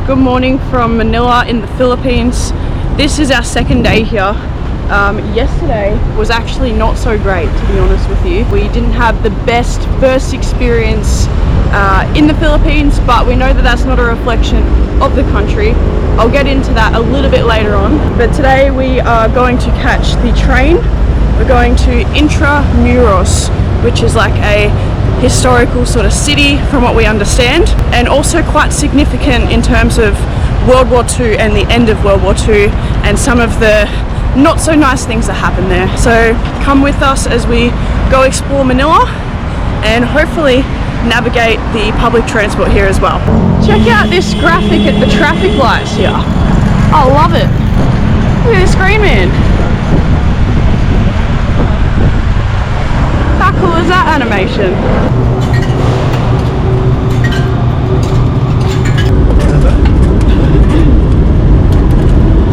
Good morning from Manila in the Philippines. This is our second day here. Yesterday was actually not so great, to be honest with you. We didn't have the best first experience in the Philippines, but we know that that's not a reflection of the country. I'll get into that a little bit later on. But today we are going to catch the train. We're going to Intramuros, which is like a historical sort of city from what we understand, and also quite significant in terms of World War II and the end of World War II and some of the not so nice things that happen there. So come with us as we go explore Manila and hopefully navigate the public transport here as well. Check out this graphic at the traffic lights here. I love it. Look at this green man. How cool is that animation?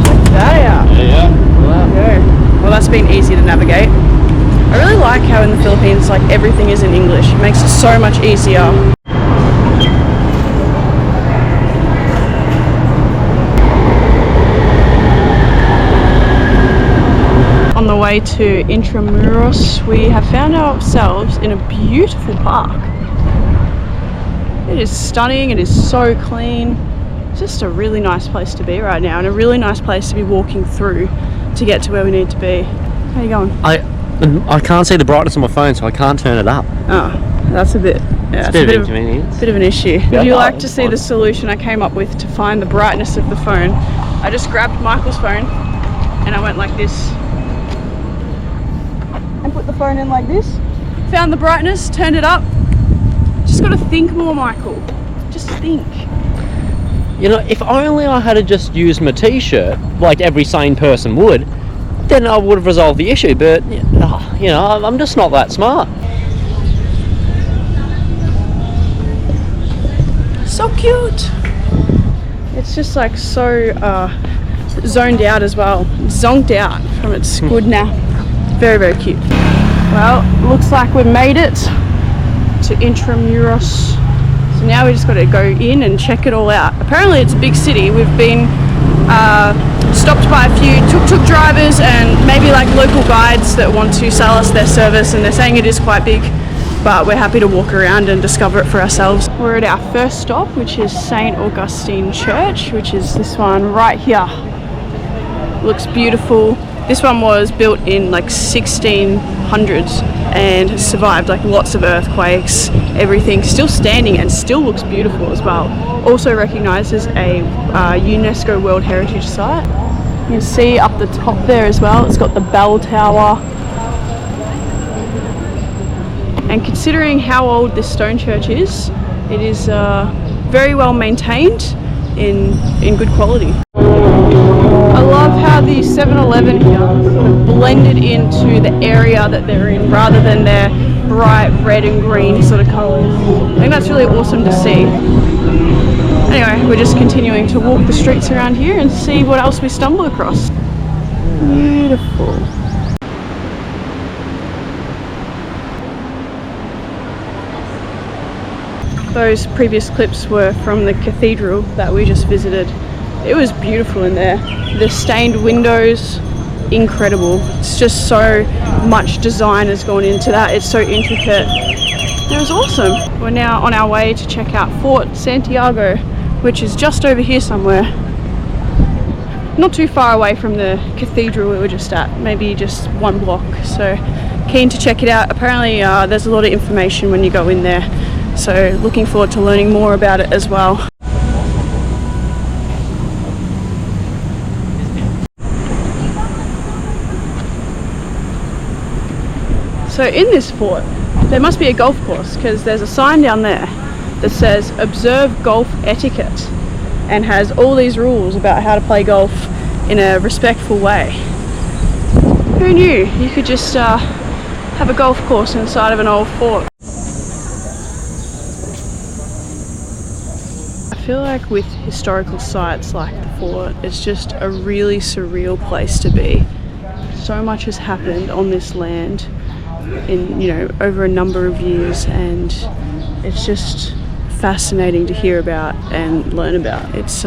Check that out. Yeah. Wow. Well, that's been easy to navigate. I really like how in the Philippines, like, everything is in English. It makes it so much easier. On the way to Intramuros, we have found ourselves in a beautiful park. It is stunning, it is so clean. It's just a really nice place to be right now, and a really nice place to be walking through to get to where we need to be. How you going? I can't see the brightness on my phone, so I can't turn it up. Oh, that's a bit... Yeah, it's a bit of inconvenience. Bit of an issue. Yeah, Would you like to see the solution I came up with to find the brightness of the phone? I just grabbed Michael's phone and I went like this and put the phone in like this. Found the brightness, turned it up. Just got to think more, Michael. Just think. You know, if only I had just used my t-shirt like every sane person would, then I would have resolved the issue, but you know, I'm just not that smart. So cute. It's just like so zoned out as well. Zonked out from its good nap. Very, very cute. Well, looks like we've made it to Intramuros. So now we just got to go in and check it all out. Apparently it's a big city. We've been stopped by a few tuk-tuk drivers and maybe like local guides that want to sell us their service, and they're saying it is quite big, but we're happy to walk around and discover it for ourselves. We're at our first stop, which is St. Augustine Church, which is this one right here. Looks beautiful. This one was built in like 1600s and has survived like lots of earthquakes, everything, still standing and still looks beautiful as well. Also recognised as a UNESCO World Heritage Site. You can see up the top there as well, it's got the bell tower. And considering how old this stone church is, it is very well maintained in good quality. I love how the 7-Eleven here sort of blended into the area that they're in rather than their bright red and green sort of colours. I think that's really awesome to see. Anyway, we're just continuing to walk the streets around here and see what else we stumble across. Beautiful. Those previous clips were from the cathedral that we just visited. It was beautiful in there. The stained windows, incredible. It's just so much design has gone into that. It's so intricate. It was awesome. We're now on our way to check out Fort Santiago, which is just over here somewhere. Not too far away from the cathedral we were just at, maybe just one block. So keen to check it out. Apparently there's a lot of information when you go in there. So looking forward to learning more about it as well. So in this fort, there must be a golf course, because there's a sign down there that says observe golf etiquette and has all these rules about how to play golf in a respectful way. Who knew you could just have a golf course inside of an old fort? I feel like with historical sites like the fort, it's just a really surreal place to be. So much has happened on this land in, you know, over a number of years, and it's just fascinating to hear about and learn about. It's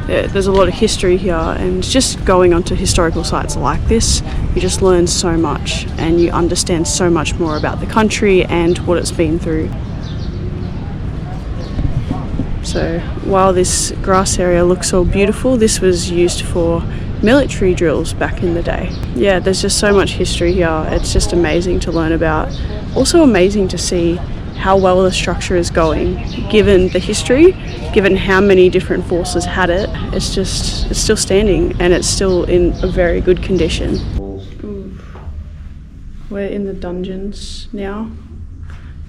there's a lot of history here, and just going onto historical sites like this, you just learn so much and you understand so much more about the country and what it's been through. So while this grass area looks all beautiful, this was used for military drills back in the day. Yeah, there's just so much history here. It's just amazing to learn about. Also amazing to see how well the structure is going, given the history, given how many different forces had it. It's still standing and it's still in a very good condition. We're in the dungeons now,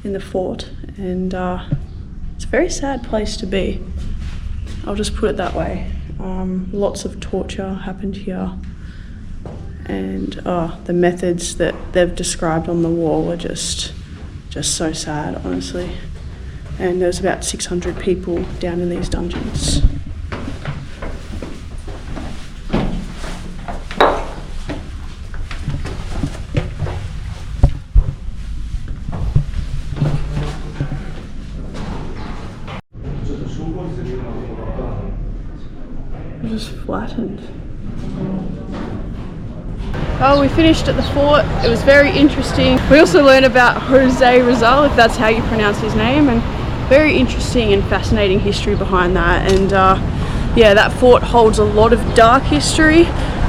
in the fort, and it's a very sad place to be. I'll just put it that way. Lots of torture happened here, and the methods that they've described on the wall are just so sad, honestly. And there's about 600 people down in these dungeons. Just flattened. Oh, we finished at the fort. It was very interesting. We also learned about Jose Rizal, if that's how you pronounce his name, and very interesting and fascinating history behind that. And yeah, that fort holds a lot of dark history,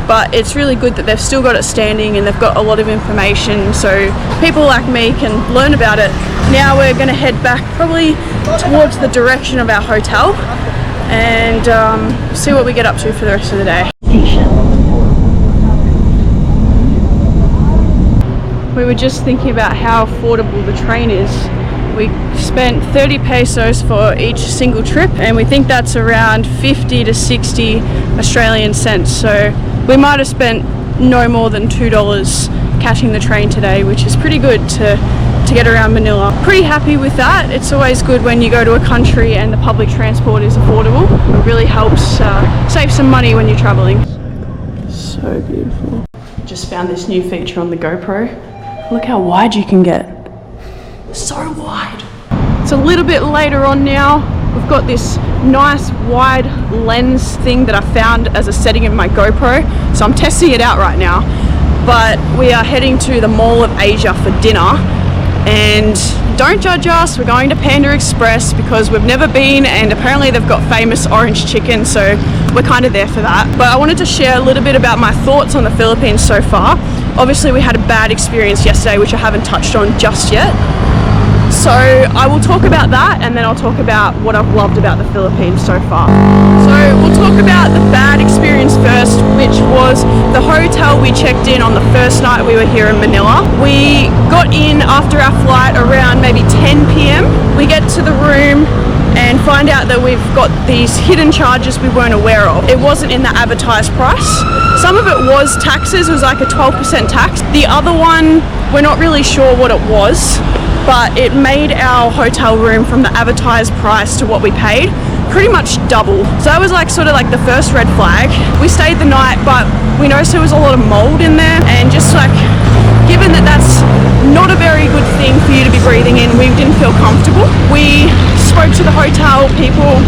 but it's really good that they've still got it standing and they've got a lot of information so people like me can learn about it. Now we're going to head back probably towards the direction of our hotel and see what we get up to for the rest of the day. We were just thinking about how affordable the train is. We spent 30 pesos for each single trip, and we think that's around 50 to 60 Australian cents. So we might have spent no more than $2 catching the train today, which is pretty good to get around Manila. Pretty happy with that. It's always good when you go to a country and the public transport is affordable. It really helps save some money when you're traveling. So beautiful. Just found this new feature on the GoPro. Look how wide you can get. So wide. It's a little bit later on now. We've got this nice wide lens thing that I found as a setting of my GoPro. So I'm testing it out right now. But we are heading to the Mall of Asia for dinner. And don't judge us, we're going to Panda Express because we've never been, and apparently they've got famous orange chicken, so we're kind of there for that. But I wanted to share a little bit about my thoughts on the Philippines so far. Obviously we had a bad experience yesterday, which I haven't touched on just yet. So I will talk about that, and then I'll talk about what I've loved about the Philippines so far. So we'll talk about the bad experience first, which was the hotel we checked in on the first night we were here in Manila. We got in after our flight around maybe 10 p.m. We get to the room and find out that we've got these hidden charges we weren't aware of. It wasn't in the advertised price. Some of it was taxes, it was like a 12% tax. The other one, we're not really sure what it was, but it made our hotel room from the advertised price to what we paid pretty much double. So that was like sort of like the first red flag. We stayed the night, but we noticed there was a lot of mold in there, and just like, given that that's not a very good thing for you to be breathing in, we didn't feel comfortable. We spoke to the hotel people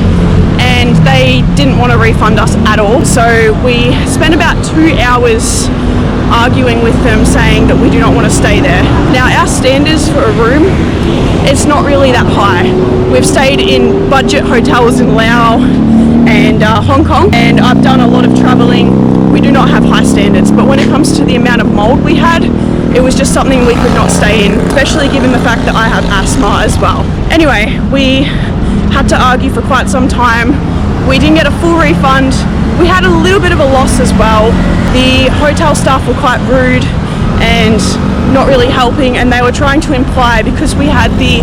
and they didn't want to refund us at all. So we spent about 2 hours arguing with them, saying that we do not want to stay there. Now our standards for a room, it's not really that high. We've stayed in budget hotels in Laos and Hong Kong, and I've done a lot of traveling. We do not have high standards, but when it comes to the amount of mold we had, it was just something we could not stay in, especially given the fact that I have asthma as well. Anyway, we had to argue for quite some time. We didn't get a full refund. We had a little bit of a loss as well. The hotel staff were quite rude and not really helping, and they were trying to imply, because we had the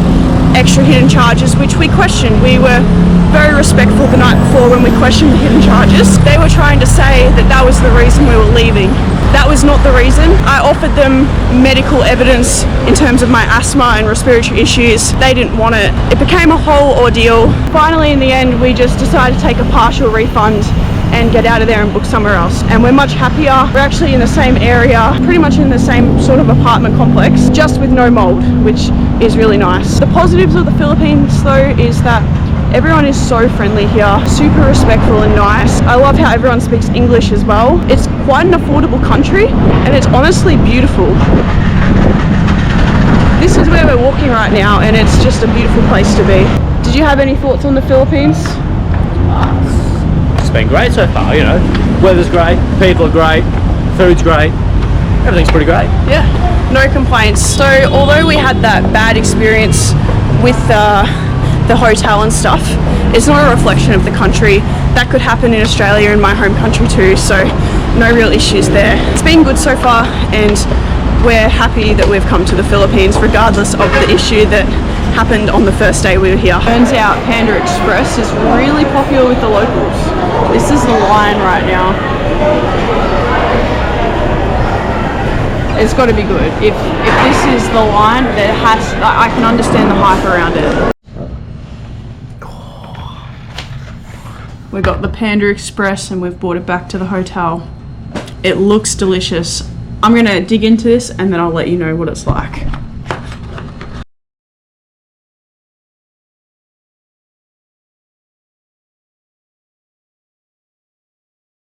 extra hidden charges, which we questioned. We were very respectful the night before when we questioned the hidden charges. They were trying to say that that was the reason we were leaving. That was not the reason. I offered them medical evidence in terms of my asthma and respiratory issues. They didn't want it. It became a whole ordeal. Finally, in the end, we just decided to take a partial refund and get out of there and book somewhere else. And we're much happier. We're actually in the same area, pretty much in the same sort of apartment complex, just with no mold, which is really nice. The positives of the Philippines though is that everyone is so friendly here, super respectful and nice. I love how everyone speaks English as well. It's quite an affordable country and it's honestly beautiful. This is where we're walking right now and it's just a beautiful place to be. Did you have any thoughts on the Philippines? It's been great so far, you know. Weather's great, people are great, food's great, everything's pretty great. Yeah, no complaints. So although we had that bad experience with the hotel and stuff, it's not a reflection of the country. That could happen in Australia, in my home country too, so no real issues there. It's been good so far and we're happy that we've come to the Philippines regardless of the issue that happened on the first day we were here. Turns out Panda Express is really popular with the locals. This is the line right now. It's got to be good. If this is the line, I can understand the hype around it. We've got the Panda Express and we've brought it back to the hotel. It looks delicious. I'm gonna dig into this and then I'll let you know what it's like.